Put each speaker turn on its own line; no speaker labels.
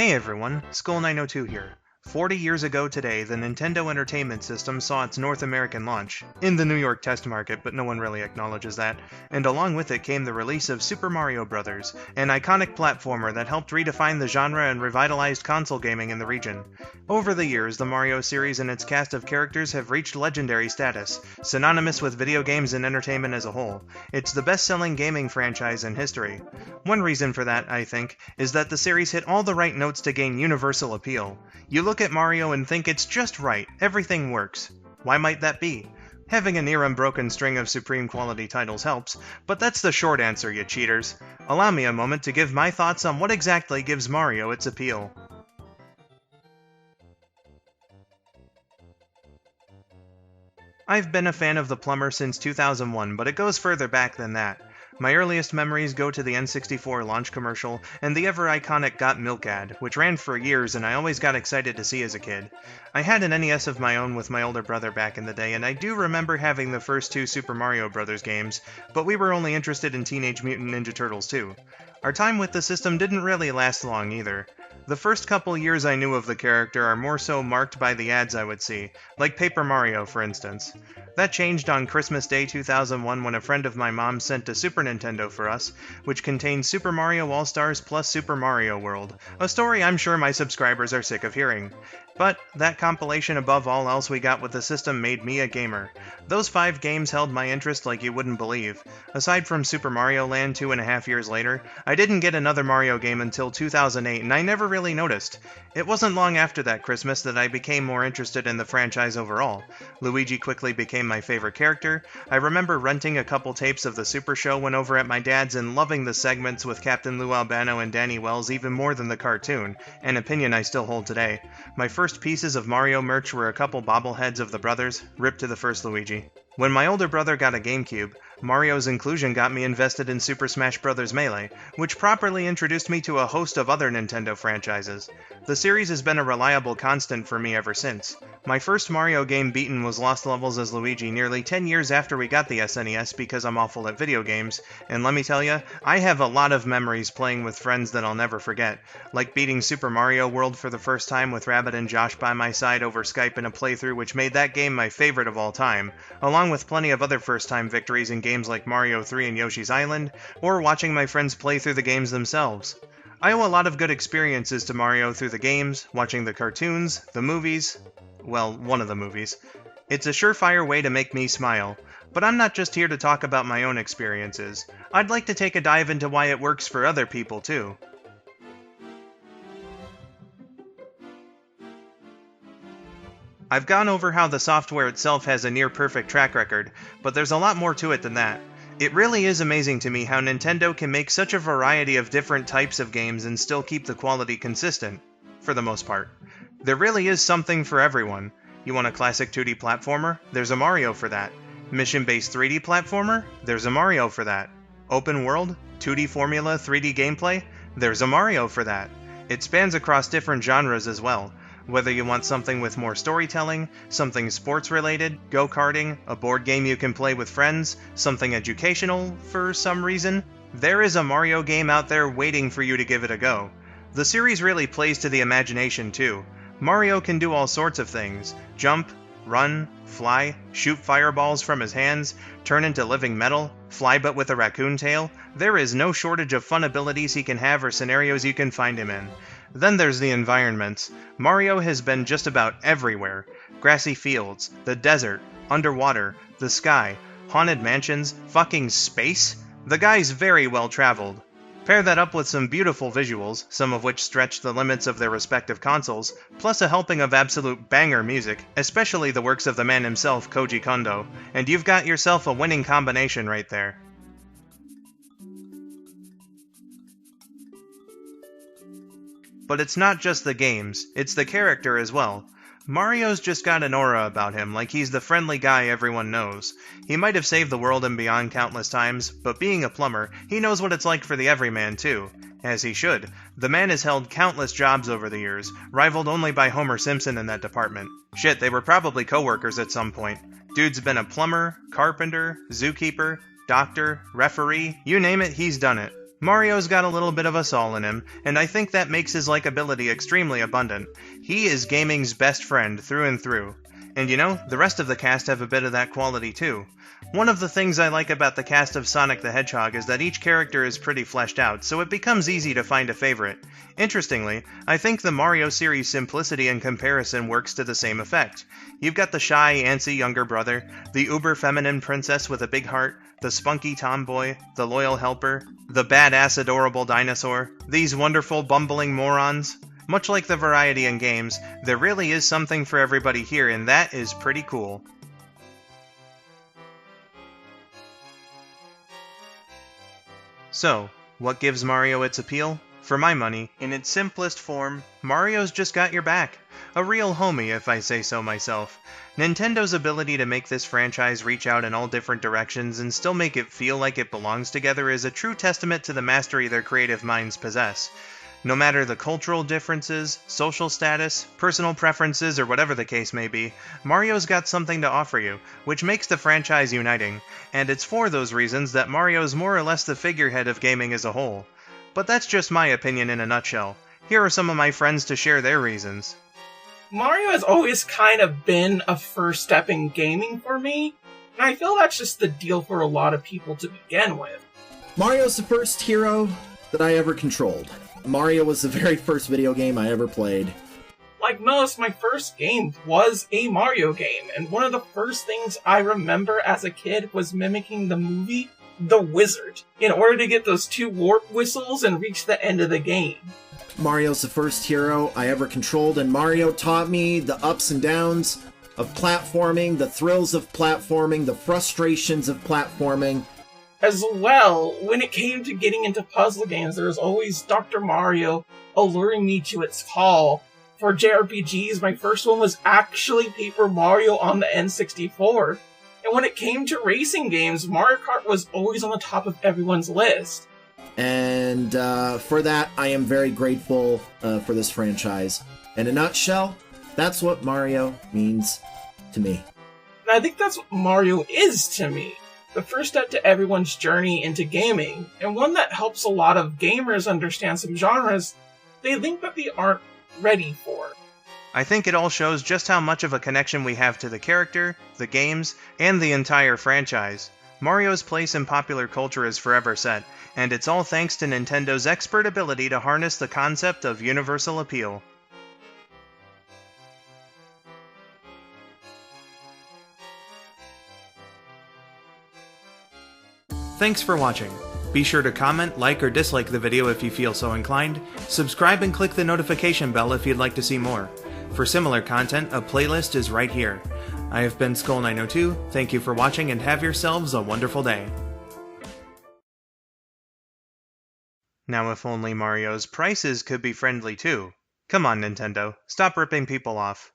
Hey everyone, Skull902 here. 40 years ago today, the Nintendo Entertainment System saw its North American launch, in the New York test market, but no one really acknowledges that, and along with it came the release of Super Mario Bros., an iconic platformer that helped redefine the genre and revitalized console gaming in the region. Over the years, the Mario series and its cast of characters have reached legendary status, synonymous with video games and entertainment as a whole. It's the best-selling gaming franchise in history. One reason for that, I think, is that the series hit all the right notes to gain universal appeal. You look at Mario and think it's just right, everything works. Why might that be? Having a near unbroken string of supreme quality titles helps, but that's the short answer, you cheaters. Allow me a moment to give my thoughts on what exactly gives Mario its appeal. I've been a fan of the plumber since 2001, but it goes further back than that. My earliest memories go to the N64 launch commercial and the ever-iconic Got Milk ad, which ran for years and I always got excited to see as a kid. I had an NES of my own with my older brother back in the day, and I do remember having the first two Super Mario Bros. Games, but we were only interested in Teenage Mutant Ninja Turtles too. Our time with the system didn't really last long either. The first couple years I knew of the character are more so marked by the ads I would see, like Paper Mario for instance. That changed on Christmas Day 2001 when a friend of my mom sent a Super Nintendo for us, which contained Super Mario All-Stars plus Super Mario World, a story I'm sure my subscribers are sick of hearing. But that compilation above all else we got with the system made me a gamer. Those 5 games held my interest like you wouldn't believe. Aside from Super Mario Land 2.5 years later, I didn't get another Mario game until 2008, and I never really noticed. It wasn't long after that Christmas that I became more interested in the franchise overall. Luigi quickly became my favorite character. I remember renting a couple tapes of the Super Show when over at my dad's and loving the segments with Captain Lou Albano and Danny Wells even more than the cartoon, an opinion I still hold today. My first pieces of Mario merch were a couple bobbleheads of the brothers, ripped to the first Luigi. When my older brother got a GameCube, Mario's inclusion got me invested in Super Smash Bros. Melee, which properly introduced me to a host of other Nintendo franchises. The series has been a reliable constant for me ever since. My first Mario game beaten was Lost Levels as Luigi nearly 10 years after we got the SNES because I'm awful at video games, and let me tell ya, I have a lot of memories playing with friends that I'll never forget, like beating Super Mario World for the first time with Rabbit and Josh by my side over Skype in a playthrough which made that game my favorite of all time, along with plenty of other first-time victories in games like Mario 3 and Yoshi's Island, or watching my friends play through the games themselves. I owe a lot of good experiences to Mario through the games, watching the cartoons, the movies, well, one of the movies. It's a surefire way to make me smile. But I'm not just here to talk about my own experiences. I'd like to take a dive into why it works for other people too. I've gone over how the software itself has a near-perfect track record, but there's a lot more to it than that. It really is amazing to me how Nintendo can make such a variety of different types of games and still keep the quality consistent, for the most part. There really is something for everyone. You want a classic 2D platformer? There's a Mario for that. Mission-based 3D platformer? There's a Mario for that. Open world? 2D formula, 3D gameplay? There's a Mario for that. It spans across different genres as well. Whether you want something with more storytelling, something sports-related, go-karting, a board game you can play with friends, something educational for some reason, there is a Mario game out there waiting for you to give it a go. The series really plays to the imagination too. Mario can do all sorts of things: jump, run, fly, shoot fireballs from his hands, turn into living metal, fly but with a raccoon tail. There is no shortage of fun abilities he can have or scenarios you can find him in. Then there's the environments. Mario has been just about everywhere. Grassy fields, the desert, underwater, the sky, haunted mansions, fucking space? The guy's very well traveled. Pair that up with some beautiful visuals, some of which stretch the limits of their respective consoles, plus a helping of absolute banger music, especially the works of the man himself, Koji Kondo, and you've got yourself a winning combination right there. But it's not just the games, it's the character as well. Mario's just got an aura about him, like he's the friendly guy everyone knows. He might have saved the world and beyond countless times, but being a plumber, he knows what it's like for the everyman too. As he should. The man has held countless jobs over the years, rivaled only by Homer Simpson in that department. Shit, they were probably co-workers at some point. Dude's been a plumber, carpenter, zookeeper, doctor, referee, you name it, he's done it. Mario's got a little bit of us all in him, and I think that makes his likability extremely abundant. He is gaming's best friend through and through. And you know, the rest of the cast have a bit of that quality too. One of the things I like about the cast of Sonic the Hedgehog is that each character is pretty fleshed out, so it becomes easy to find a favorite. Interestingly, I think the Mario series' simplicity in comparison works to the same effect. You've got the shy, antsy younger brother, the uber-feminine princess with a big heart, the spunky tomboy, the loyal helper, the badass adorable dinosaur, these wonderful bumbling morons. Much like the variety in games, there really is something for everybody here, and that is pretty cool. So, what gives Mario its appeal? For my money, in its simplest form, Mario's just got your back. A real homie, if I say so myself. Nintendo's ability to make this franchise reach out in all different directions and still make it feel like it belongs together is a true testament to the mastery their creative minds possess. No matter the cultural differences, social status, personal preferences, or whatever the case may be, Mario's got something to offer you, which makes the franchise uniting, and it's for those reasons that Mario's more or less the figurehead of gaming as a whole. But that's just my opinion in a nutshell. Here are some of my friends to share their reasons.
Mario has always kind of been a first step in gaming for me, and I feel that's just the deal for a lot of people to begin with.
Mario's the first hero that I ever controlled. Mario was the very first video game I ever played.
Like most, my first game was a Mario game, and one of the first things I remember as a kid was mimicking the movie The Wizard, in order to get those 2 warp whistles and reach the end of the game.
Mario's the first hero I ever controlled, and Mario taught me the ups and downs of platforming, the thrills of platforming, the frustrations of platforming.
As well, when it came to getting into puzzle games, there was always Dr. Mario alluring me to its call. For JRPGs, my first one was actually Paper Mario on the N64. And when it came to racing games, Mario Kart was always on the top of everyone's list.
And for that, I am very grateful for this franchise. In a nutshell, that's what Mario means to me.
And I think that's what Mario is to me. The first step to everyone's journey into gaming, and one that helps a lot of gamers understand some genres they think that they aren't ready for.
I think it all shows just how much of a connection we have to the character, the games, and the entire franchise. Mario's place in popular culture is forever set, and it's all thanks to Nintendo's expert ability to harness the concept of universal appeal. Thanks for watching. Be sure to comment, like, or dislike the video if you feel so inclined, subscribe and click the notification bell if you'd like to see more. For similar content, a playlist is right here. I have been Skull902, thank you for watching and have yourselves a wonderful day. Now if only Mario's prices could be friendly too. Come on Nintendo, stop ripping people off.